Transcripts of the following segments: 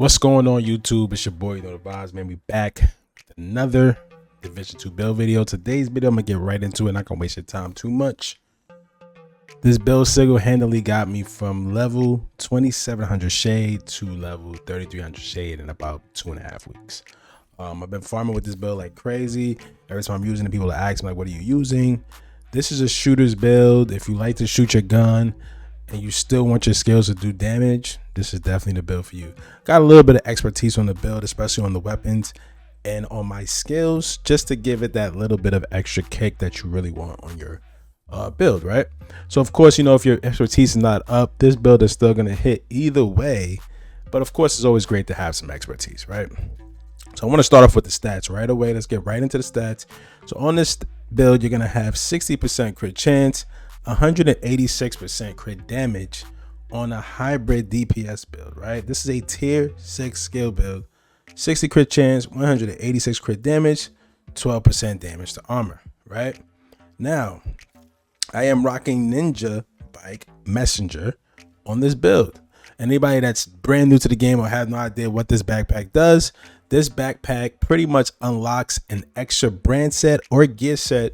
What's going on, YouTube? It's your boy, the Vibes, man. We back with another Division 2 build video. Today's video, I'm gonna get right into it. Not gonna waste your time too much. This build single-handedly got me from level 2700 shade to level 3300 shade in about 2.5 weeks. I've been farming with this build like crazy. Every time I'm using it, people ask me like, "What are you using?" This is a shooter's build. If you like to shoot your gun and you still want your skills to do damage, this is definitely the build for you. Got a little bit of expertise on the build, especially on the weapons and on my skills, just to give it that little bit of extra kick that you really want on your build, right? So of course, you know, if your expertise is not up, this build is still going to hit either way. But of course, it's always great to have some expertise, right? So I want to start off with the stats right away. Let's get right into the stats. So on this build, you're going to have 60% crit chance, 186% crit damage on a hybrid DPS build, right? This is a tier 6 skill build. 60 crit chance, 186 crit damage, 12% damage to armor, right? Now, I am rocking Ninja Bike Messenger on this build. Anybody that's brand new to the game or have no idea what this backpack does, this backpack pretty much unlocks an extra brand set or gear set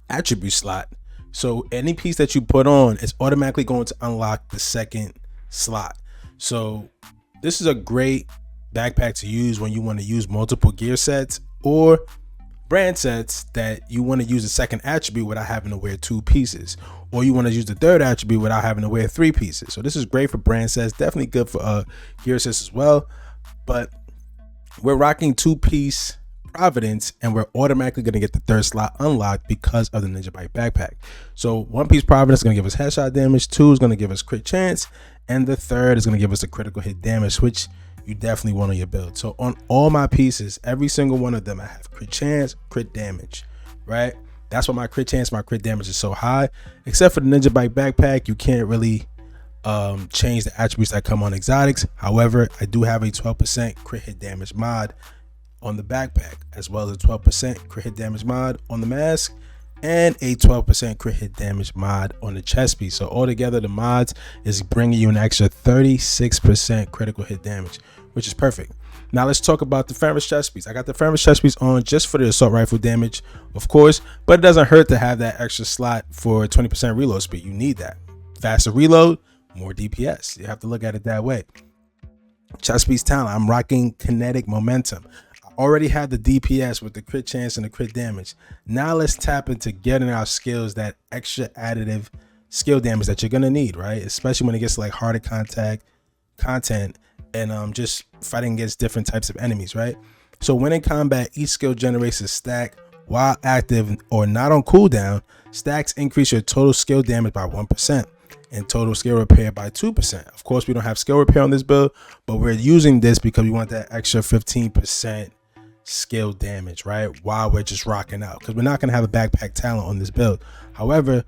attribute slot. So any piece that you put on is automatically going to unlock the second slot. So this is a great backpack to use when you want to use multiple gear sets or brand sets that you want to use the second attribute without having to wear 2 pieces, or you want to use the third attribute without having to wear 3 pieces. So this is great for brand sets, definitely good for gear sets as well. But we're rocking 2-piece Providence, and we're automatically going to get the third slot unlocked because of the Ninja Bike backpack. So 1-piece Providence is going to give us headshot damage, 2 is going to give us crit chance, and the third is going to give us a critical hit damage, which you definitely want on your build. So on all my pieces, every single one of them, I have crit chance, crit damage, right? That's why my crit chance, my crit damage is so high. Except for the Ninja Bike backpack, you can't really change the attributes that come on exotics. However, I do have a 12% crit hit damage mod on the backpack, as well as a 12% crit hit damage mod on the mask and a 12% crit hit damage mod on the chest piece. So altogether, the mods is bringing you an extra 36% critical hit damage, which is perfect. Now let's talk about the Famous chest piece. I got the Famous chest piece on just for the assault rifle damage, of course, but it doesn't hurt to have that extra slot for 20% reload speed. You need that. Faster reload, more DPS. You have to look at it that way. Chest piece talent, I'm rocking kinetic momentum. Already had the DPS with the crit chance and the crit damage. Now let's tap into getting our skills, that extra additive skill damage that you're gonna need, right? Especially when it gets to like harder content and just fighting against different types of enemies, right? So when in combat, each skill generates a stack while active or not on cooldown. Stacks increase your total skill damage by 1% and total skill repair by 2%. Of course, we don't have skill repair on this build, but we're using this because we want that extra 15% skill damage, right? While we're just rocking out, because we're not going to have a backpack talent on this build. However,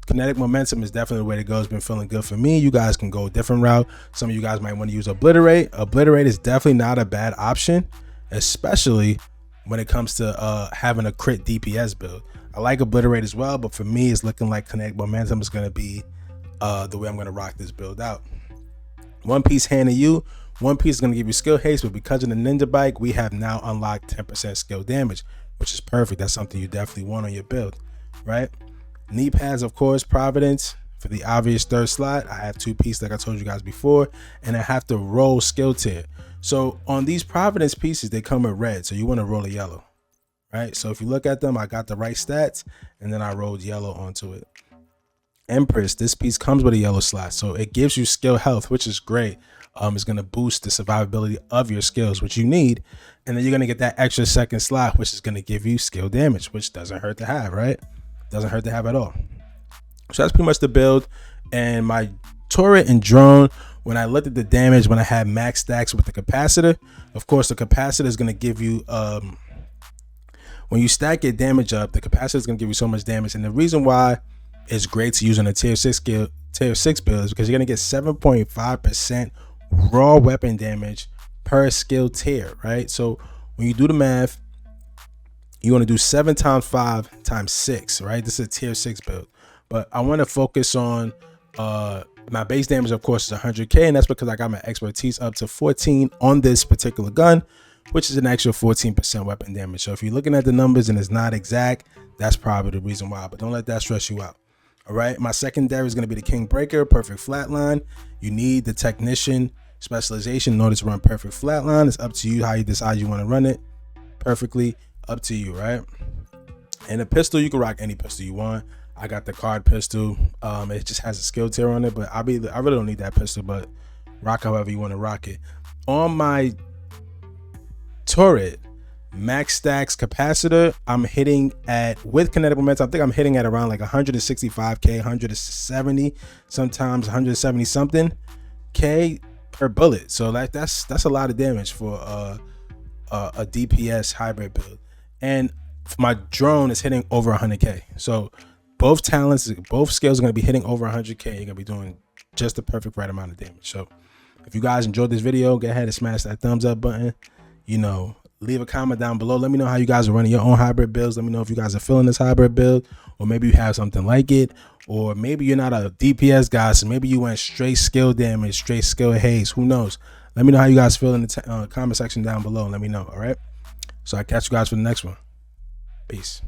kinetic momentum is definitely the way to go. It's been feeling good for me. You guys can go a different route. Some of you guys might want to use obliterate. Obliterate is definitely not a bad option, especially when it comes to having a crit DPS build. I like obliterate as well, but for me, it's looking like kinetic momentum is going to be the way I'm going to rock this build out. 1-piece hand of you. 1-piece is going to give you skill haste, but because of the Ninja Bike, we have now unlocked 10% skill damage, which is perfect. That's something you definitely want on your build, right? Knee pads, of course, Providence for the obvious third slot. I have 2-piece like I told you guys before, and I have to roll skill tier. So on these Providence pieces, they come with red, so you want to roll a yellow, right? So if you look at them, I got the right stats, and then I rolled yellow onto it. Empress, this piece comes with a yellow slot, so it gives you skill health, which is great. It's going to boost the survivability of your skills, which you need, and then you're going to get that extra second slot, which is going to give you skill damage, which doesn't hurt to have, right? Doesn't hurt to have at all. So that's pretty much the build. And my turret and drone, when I looked at the damage, when I had max stacks with the capacitor, of course the capacitor is going to give you when you stack your damage up, the capacitor is going to give you so much damage. And the reason why it's great to use on a tier 6 build is because you're going to get 7.5% raw weapon damage per skill tier, right? So when you do the math, you want to do 7 times 5 times 6, right? This is a tier 6 build, but I want to focus on My base damage, of course, is 100k, and that's because I got my expertise up to 14 on this particular gun, which is an extra 14% weapon damage. So if you're looking at the numbers and it's not exact, that's probably the reason why, but don't let that stress you out. All right, my secondary is going to be the King Breaker, perfect flatline. You need the technician specialization in order to run perfect flatline. It's up to you how you decide you want to run it. Perfectly up to you, right? And a pistol, you can rock any pistol you want. I got the card pistol. It just has a skill tier on it, but I really don't need that pistol, but rock however you want to rock it. On my turret, max stacks capacitor, I'm hitting at, with kinetic momentum, I think I'm hitting at around like 165k, 170, sometimes 170 something k per bullet. So like that's a lot of damage for a DPS hybrid build. And my drone is hitting over 100k. So both talents, both skills are going to be hitting over 100k. You're going to be doing just the perfect right amount of damage. So if you guys enjoyed this video, go ahead and smash that thumbs up button. You know, leave a comment down below. Let me know how you guys are running your own hybrid builds. Let me know if you guys are feeling this hybrid build, or maybe you have something like it, or maybe you're not a DPS guy, so maybe you went straight skill damage, straight skill haze. Who knows? Let me know how you guys feel in the comment section down below, and let me know. All right, so I catch you guys for the next one. Peace.